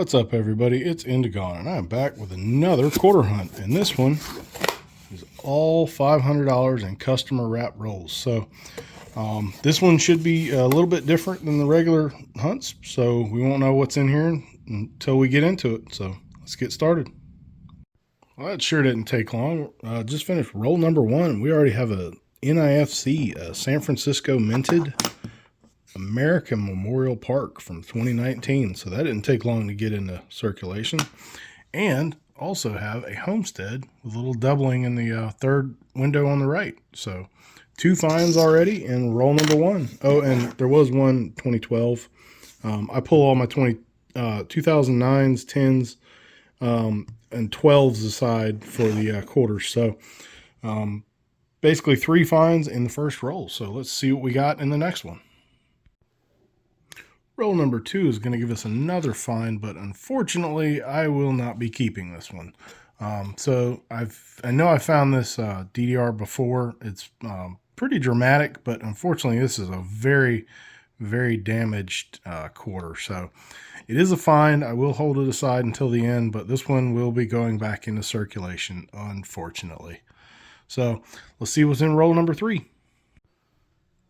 What's up, everybody? It's Indigo, and I'm back with another quarter hunt, and this one is all $500 in customer wrap rolls. So this one should be a little bit different than the regular hunts, so we won't know what's in here until we get into it. So let's get started. Well, that sure didn't take long. Just finished roll number one. We already have a NIFC, San Francisco minted American Memorial Park from 2019, so that didn't take long to get into circulation. And also have a homestead with a little doubling in the third window on the right. So 2 finds already in roll number one. Oh, and there was one 2012. I pull all my 2009s, 10s, and 12s aside for the quarters. So basically 3 finds in the first roll. So let's see what we got in the next one. Roll number 2 is going to give us another find, but unfortunately, I will not be keeping this one. So I know I found this DDR before. It's pretty dramatic, but unfortunately, this is a very, very damaged quarter. So it is a find. I will hold it aside until the end, but this one will be going back into circulation, unfortunately. So let's see what's in roll number 3.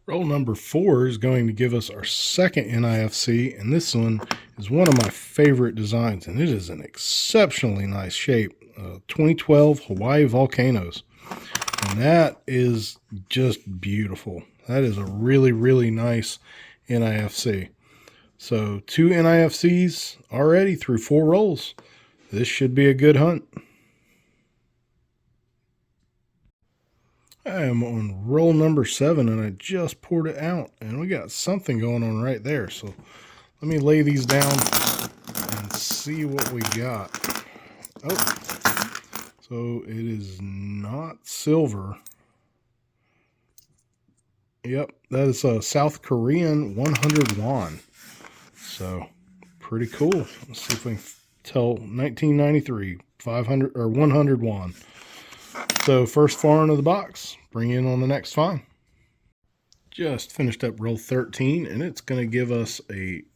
Roll number 4 is going to give us our second NIFC, and this one is one of my favorite designs, and it is an exceptionally nice shape. 2012 Hawaii Volcanoes, and that is just beautiful. That is a really, really nice NIFC. So 2 NIFCs already through 4 rolls. This should be a good hunt. I am on roll number 7, and I just poured it out, and we got something going on right there. So let me lay these down and see what we got. Oh, so it is not silver. Yep, that is a South Korean 100 won. So pretty cool. Let's see if we can tell. 1993, 500 or 100 won. So first foreign of the box, bring in on the next find. Just finished up roll 13, and it's going to give us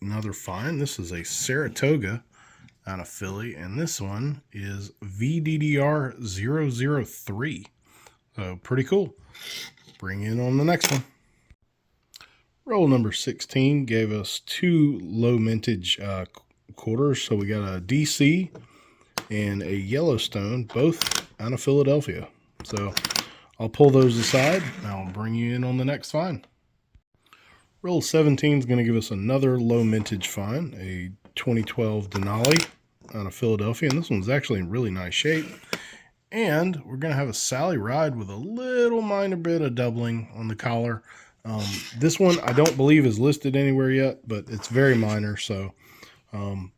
another find. This is a Saratoga out of Philly, and this one is VDDR 003. So pretty cool. Bring in on the next one. Roll number 16 gave us 2 low mintage quarters. So we got a DC and a Yellowstone, both out of Philadelphia. So I'll pull those aside, and I'll bring you in on the next find. Roll 17 is going to give us another low mintage find, a 2012 Denali out of Philadelphia, and this one's actually in really nice shape. And we're going to have a Sally Ride with a little minor bit of doubling on the collar. This one I don't believe is listed anywhere yet, but it's very minor, so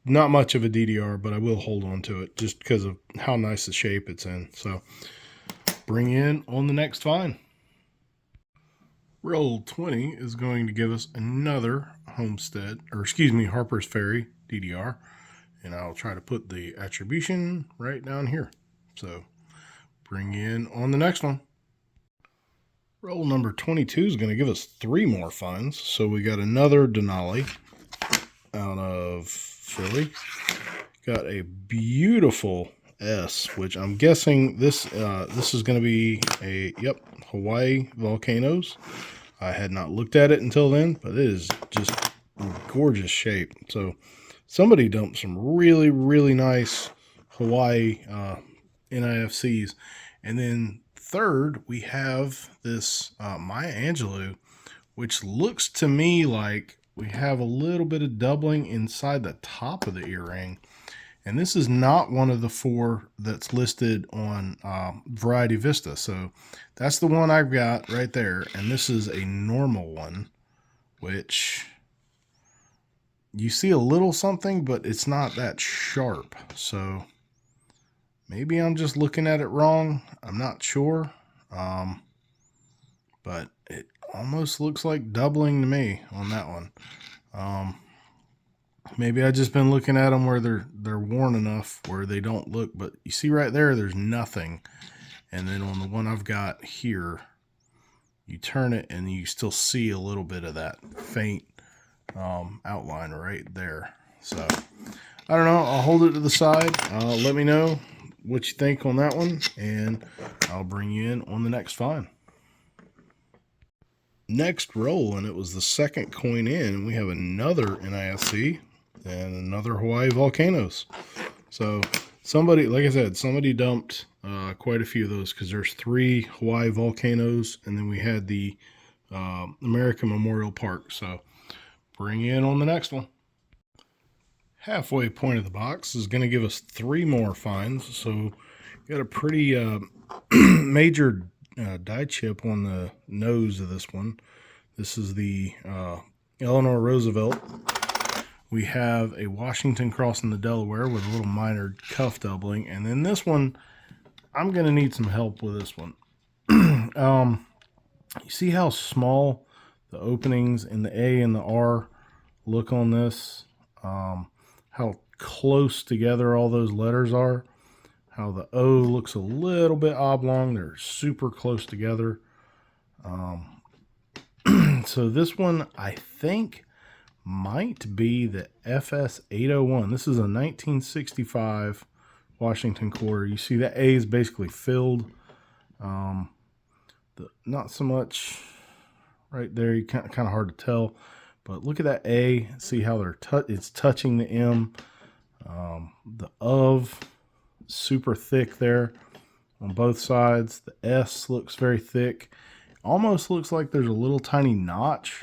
not much of a DDR, but I will hold on to it just because of how nice the shape it's in. So bring in on the next find. Roll 20 is going to give us another Homestead, or excuse me, Harper's Ferry DDR, and I'll try to put the attribution right down here. So bring in on the next one. Roll number 22 is going to give us 3 more finds. So we got another Denali out of Philly. Got a beautiful S, which I'm guessing this is going to be a Hawaii Volcanoes. I had not looked at it until then, but it is just gorgeous shape. So somebody dumped some really, really nice Hawaii NIFCs. And then third, we have this Maya Angelou, which looks to me like we have a little bit of doubling inside the top of the earring. And this is not one of the 4 that's listed on Variety Vista. So that's the one I've got right there. And this is a normal one, which you see a little something, but it's not that sharp. So maybe I'm just looking at it wrong. I'm not sure. But it almost looks like doubling to me on that one. Maybe I just been looking at them where they're worn enough where they don't look, but you see right there, there's nothing. And then on the one I've got here, you turn it and you still see a little bit of that faint outline right there. So I don't know. I'll hold it to the side. Let me know what you think on that one, and I'll bring you in on the next find. Next roll, and it was the second coin in. We have another NISC and another Hawaii volcanoes. So somebody, like I said, somebody dumped quite a few of those, because there's 3 Hawaii volcanoes, and then we had the American Memorial Park. So bring you in on the next one. Halfway point of the box is going to give us 3 more finds. So got a pretty major die chip on the nose of this one. This is the Eleanor Roosevelt. We have a Washington crossing the Delaware with a little minor cuff doubling. And then this one, I'm going to need some help with this one. You see how small the openings in the A and the R look on this? How close together all those letters are. How the O looks a little bit oblong. They're super close together. So this one, I think, might be the FS 801. This is a 1965 Washington quarter. You see that A is basically filled. Not so much right there. You kind of hard to tell. But look at that A. See how it's touching the M. The of, super thick there on both sides. The S looks very thick. Almost looks like there's a little tiny notch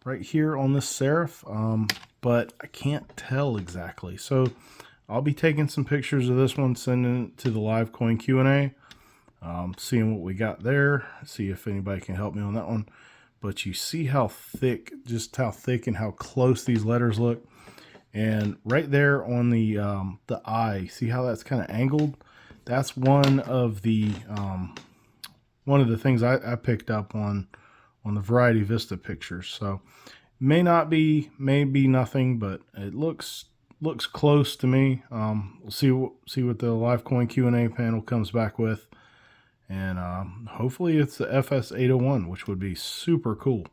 right here on this serif, but I can't tell exactly. So I'll be taking some pictures of this one, sending it to the live coin Q&A, seeing what we got there, see if anybody can help me on that one. But you see how thick, just how thick and how close these letters look. And right there on the I, see how that's kind of angled? That's one of the things I picked up on the Variety Vista pictures. So may not be, may be nothing, but it looks close to me. We'll see what the live coin Q&A panel comes back with. And hopefully it's the FS 801, which would be super cool.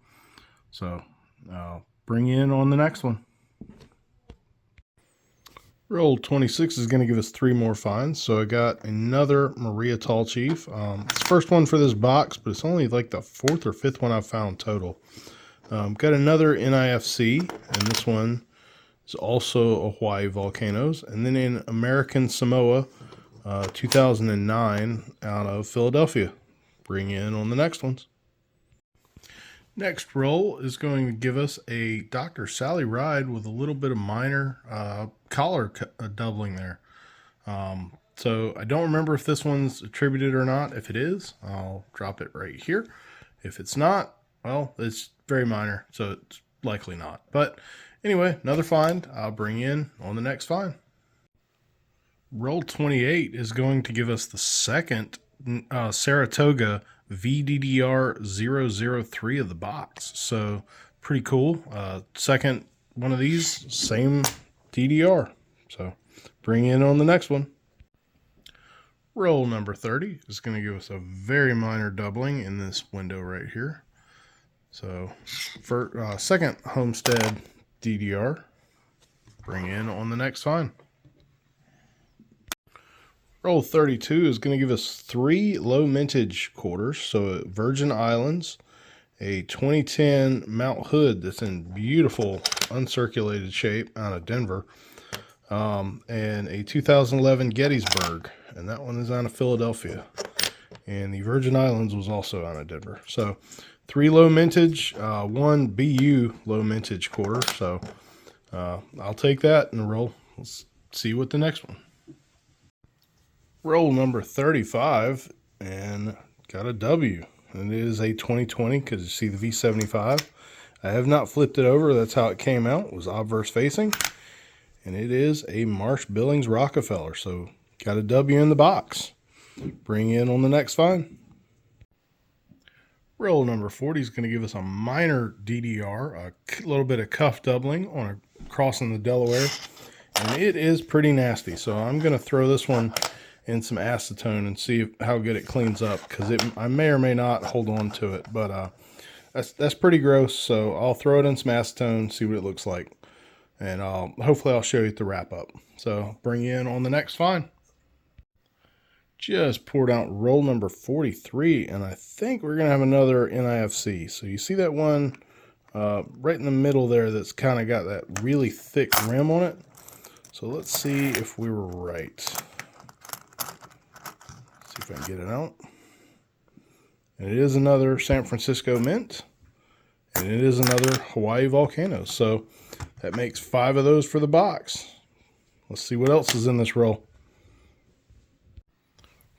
So bring you in on the next one. Roll 26 is going to give us 3 more finds. So I got another Maria Tall Chief. It's the first one for this box, but it's only like the 4th or 5th one I've found total. Got another NIFC, and this one is also a Hawaii Volcanoes. And then in American Samoa, 2009 out of Philadelphia. Bring in on the next ones. Next roll is going to give us a Dr. Sally Ride with a little bit of minor collar doubling there. So I don't remember if this one's attributed or not. If it is, I'll drop it right here. If it's not, well, it's very minor, so it's likely not. But anyway, another find. I'll bring in on the next find. Roll 28 is going to give us the second Saratoga VDDR 003 of the box. So pretty cool. Second one of these, same DDR. So bring in on the next one. Roll number 30 is going to give us a very minor doubling in this window right here. So for second Homestead DDR. Bring in on the next find. Roll 32 is going to give us 3 low mintage quarters. So Virgin Islands, a 2010 Mount Hood that's in beautiful uncirculated shape out of Denver, and a 2011 Gettysburg, and that one is out of Philadelphia. And the Virgin Islands was also out of Denver. So 3 low mintage, 1 BU low mintage quarter. So I'll take that and roll. Let's see what the next one. Roll number 35, and got a W, and it is a 2020 because you see the V75. I have not flipped it over. That's how it came out. It was obverse facing, and it is a Marsh Billings Rockefeller. So got a W in the box. Bring in on the next find. Roll number 40 is going to give us a minor DDR, a little bit of cuff doubling on a crossing the Delaware, and it is pretty nasty. So I'm going to throw this one in some acetone and see how good it cleans up, because I may or may not hold on to it, but that's pretty gross. So I'll throw it in some acetone, see what it looks like, and hopefully I'll show you the wrap up. So bring you in on the next find. Just poured out roll number 43, and I think we're going to have another NIFC. So you see that one right in the middle there that's kind of got that really thick rim on it. So let's see if we were right. See if I can get it out. And it is another San Francisco Mint, and it is another Hawaii Volcano. So that makes 5 of those for the box. Let's see what else is in this roll.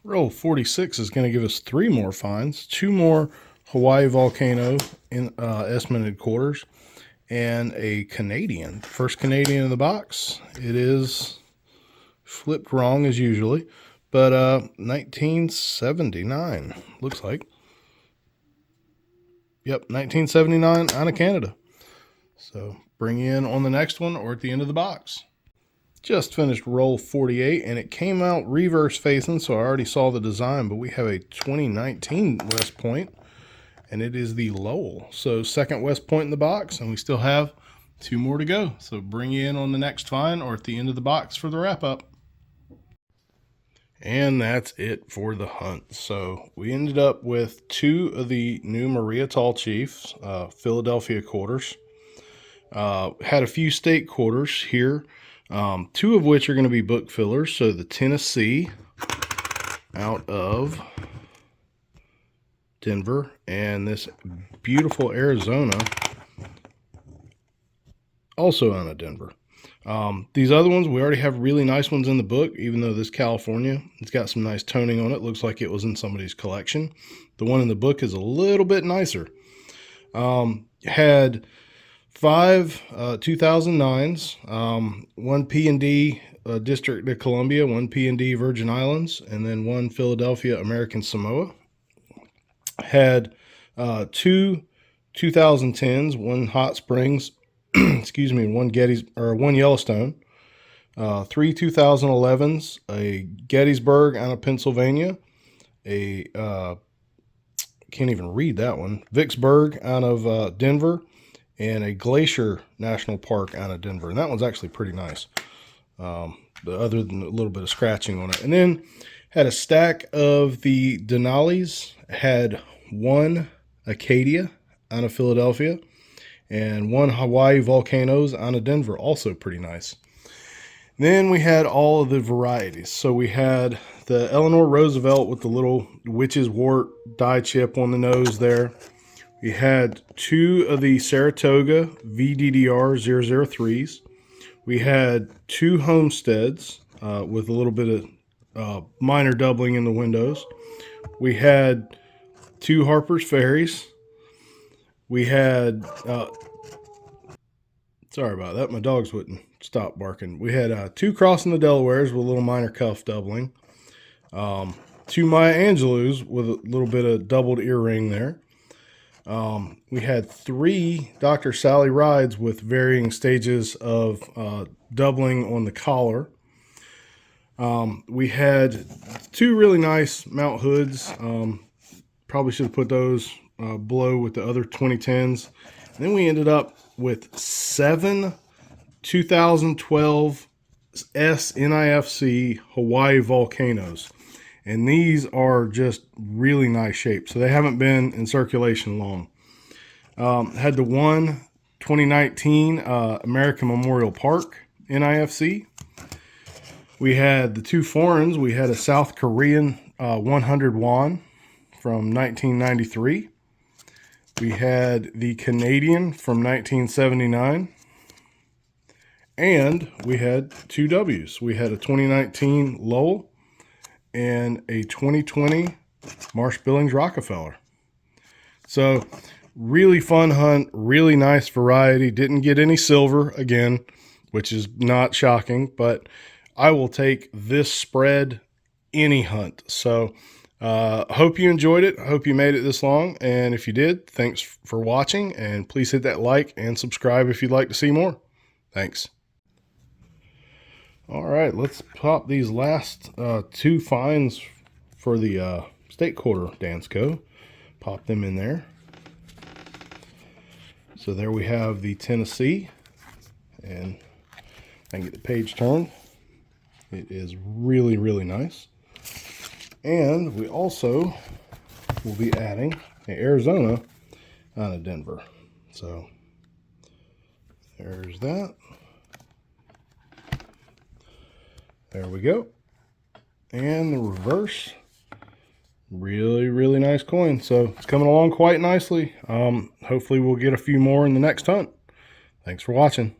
Roll 46 is going to give us 3 more finds, 2 more Hawaii Volcano in S-minted quarters, and a Canadian. First Canadian in the box. It is flipped wrong as usually, but 1979 looks like. Yep, 1979 out of Canada. So bring you in on the next one or at the end of the box. Just finished roll 48, and it came out reverse facing, so I already saw the design, but we have a 2019 West Point, and it is the Lowell. So second West Point in the box, and we still have 2 more to go. So bring you in on the next find or at the end of the box for the wrap up. And that's it for the hunt. So we ended up with 2 of the new Maria Tall Chiefs, Philadelphia quarters. Had a few state quarters here. 2 of which are going to be book fillers. So the Tennessee out of Denver, and this beautiful Arizona also out of Denver. These other ones, we already have really nice ones in the book, even though this California, it's got some nice toning on it. Looks like it was in somebody's collection. The one in the book is a little bit nicer. Had 5 2009s, 1 P&D District of Columbia, 1 P&D Virgin Islands, and then 1 Philadelphia American Samoa. Had 2 2010s, 1 Hot Springs, excuse me, 1 Yellowstone, 3 2011s, a Gettysburg out of Pennsylvania, a can't even read that one, Vicksburg out of Denver, and a Glacier National Park out of Denver. And that one's actually pretty nice, other than a little bit of scratching on it. And then had a stack of the Denali's, had 1 Acadia out of Philadelphia, and 1 Hawaii Volcanoes out of Denver, also pretty nice. Then we had all of the varieties. So we had the Eleanor Roosevelt with the little witch's wart die chip on the nose there. We had 2 of the Saratoga VDDR 003s. We had 2 Homesteads with a little bit of minor doubling in the windows. We had 2 Harper's Ferries. We had, sorry about that, my dogs wouldn't stop barking. We had 2 Crossing the Delawares with a little minor cuff doubling. 2 Maya Angelou's with a little bit of doubled earring there. We had 3 Dr. Sally Rides with varying stages of doubling on the collar. We had 2 really nice Mount Hoods. Probably should have put those below with the other 2010s. And then we ended up with 7 2012 SNIFC Hawaii Volcanoes. And these are just really nice shapes. So they haven't been in circulation long. Had the 1 2019 American Memorial Park NIFC. We had the 2 foreigns. We had a South Korean 100 won from 1993. We had the Canadian from 1979. And we had 2 W's. We had a 2019 Lowell and a 2020 Marsh Billings Rockefeller. So really fun hunt, really nice variety. Didn't get any silver again, which is not shocking, but I will take this spread any hunt. So hope you enjoyed it. I hope you made it this long. And if you did, thanks for watching, and please hit that like and subscribe if you'd like to see more. Thanks. All right, let's pop these last 2 finds for the state quarter Dansco. Pop them in there. So there we have the Tennessee, and I can get the page turned. It is really, really nice. And we also will be adding an Arizona out of Denver. So there's that. There we go. And the reverse. Really, really nice coin. So it's coming along quite nicely. Hopefully we'll get a few more in the next hunt. Thanks for watching.